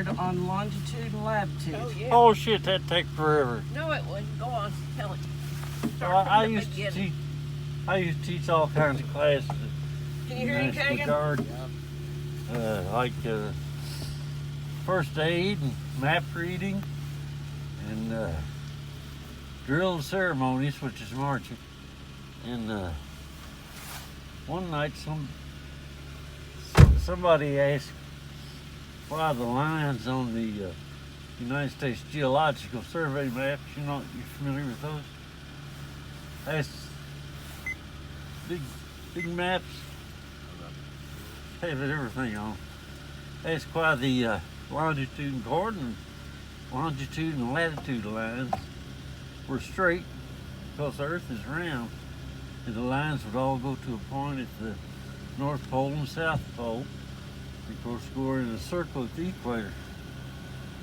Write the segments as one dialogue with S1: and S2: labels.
S1: hard on longitude and latitude.
S2: Oh, yeah.
S3: Oh shit, that'd take forever.
S2: No, it wouldn't. Go on. Tell it. Start
S3: Well,
S2: from
S3: I
S2: the
S3: used to
S2: beginning.
S3: teach all kinds of classes.
S1: Can you hear him,
S3: National
S1: Kagan?
S3: Guard, like first aid and map reading and drill ceremonies, which is marching. And one night somebody asked why the lines on the United States Geological Survey maps, you familiar with those? That's big maps, have everything on. That's why the longitude and latitude lines were straight, because the Earth is round, and the lines would all go to a point at the North Pole and South Pole, of course, going in a circle at the equator.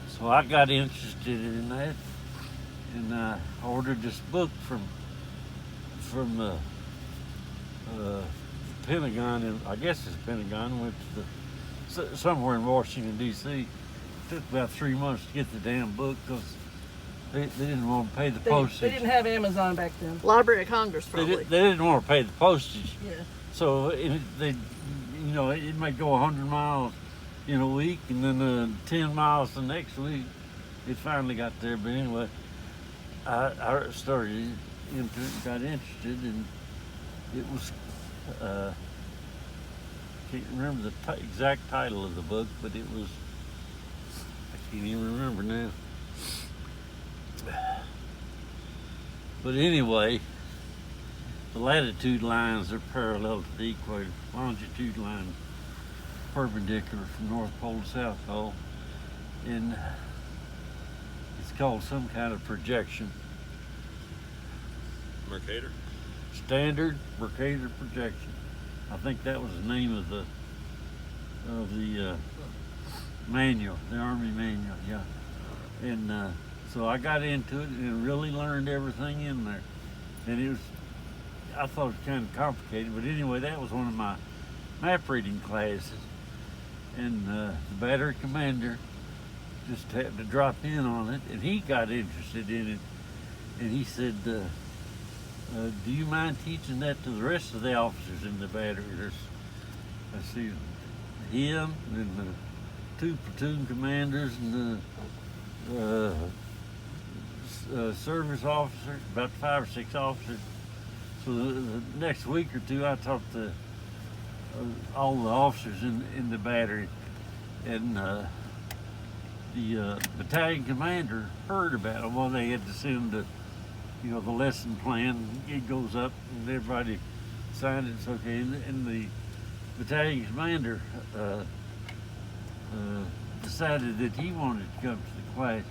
S3: So I got interested in that, and I ordered this book from the Pentagon, and I guess it's Pentagon. Went to somewhere in Washington D.C. Took about 3 months to get the damn book because they didn't want to pay the postage.
S1: They didn't have Amazon back then.
S4: Library of Congress, probably.
S3: They didn't want to pay the postage.
S1: Yeah.
S3: So it might go 100 miles in a week, and then 10 miles the next week. It finally got there, but anyway, I started into it, got interested, and it was, can't remember the exact title of the book, but it was, I can't even remember now. But anyway, the latitude lines are parallel to the equator. Longitude lines perpendicular from North Pole to South Pole, and it's called some kind of projection.
S5: Mercator?
S3: Standard Mercator projection. I think that was the name of the manual, the Army manual, yeah. And so I got into it and really learned everything in there. And I thought it was kind of complicated, but anyway, that was one of my map reading classes. And the battery commander just happened to drop in on it, and he got interested in it. And he said, do you mind teaching that to the rest of the officers in the battery? I see him and the 2 platoon commanders and the service officers, about 5 or 6 officers. So the next week or two, I talked to all the officers in the battery, and the battalion commander heard about it. Well, they had to send the lesson plan. It goes up, and everybody signed it. It's okay. And the battalion commander decided that he wanted to come to the class,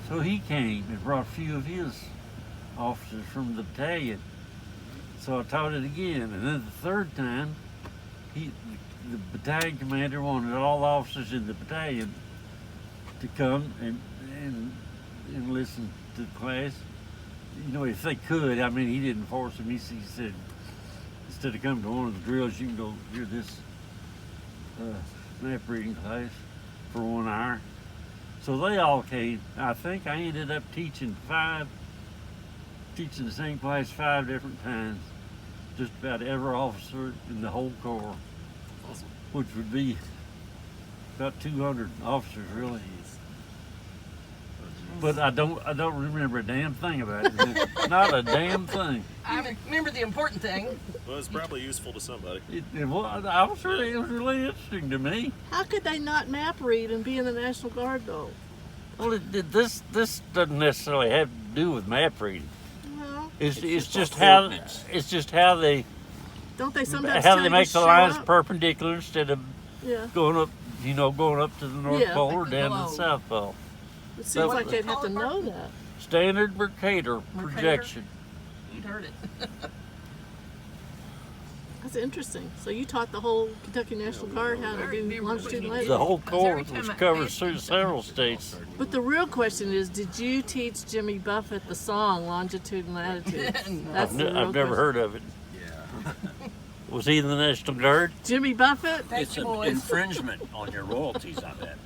S3: so he came and brought a few of his officers from the battalion. So I taught it again, and then the 3rd time, the battalion commander wanted all the officers in the battalion to come and listen to the class. If they could. I mean, he didn't force them. He said, instead of coming to one of the drills, you can go hear this map reading class for 1 hour. So they all came. I think I ended up teaching the same class 5 different times. Just about every officer in the whole Corps,
S5: Awesome.
S3: which would be about 200 officers, really. But I don't remember a damn thing about it. Not a damn thing.
S1: I remember the important thing.
S5: Well, it's probably useful to somebody.
S3: It was really interesting to me.
S4: How could they not map read and be in the National Guard, though?
S3: Well, this doesn't necessarily have to do with map reading.
S4: Well,
S3: It's just how they
S4: don't they sometimes
S3: how
S4: tell
S3: they
S4: you
S3: make
S4: to
S3: the
S4: shut
S3: lines
S4: up?
S3: perpendicular instead of
S4: Yeah.
S3: going up to the North
S4: Yeah,
S3: Pole
S1: like
S3: or
S1: the
S3: down to the
S1: globe.
S3: South Pole.
S4: It seems
S3: That
S4: like
S3: was-
S4: they'd have to know that.
S3: Standard Mercator projection.
S1: You'd heard it.
S4: That's interesting. So you taught the whole Kentucky National Guard how to do longitude and latitude.
S3: The whole Corps,
S2: every time
S3: which
S2: I
S3: covers
S2: asked
S3: through several states.
S4: But the real question is, did you teach Jimmy Buffett the song Longitude and Latitude? That's the real
S3: I've never
S4: question.
S3: heard of it.
S6: Yeah.
S3: Was he in the National Guard?
S4: Jimmy Buffett?
S1: Thank
S6: It's
S1: you,
S6: an
S1: boys.
S6: infringement on your royalties on that.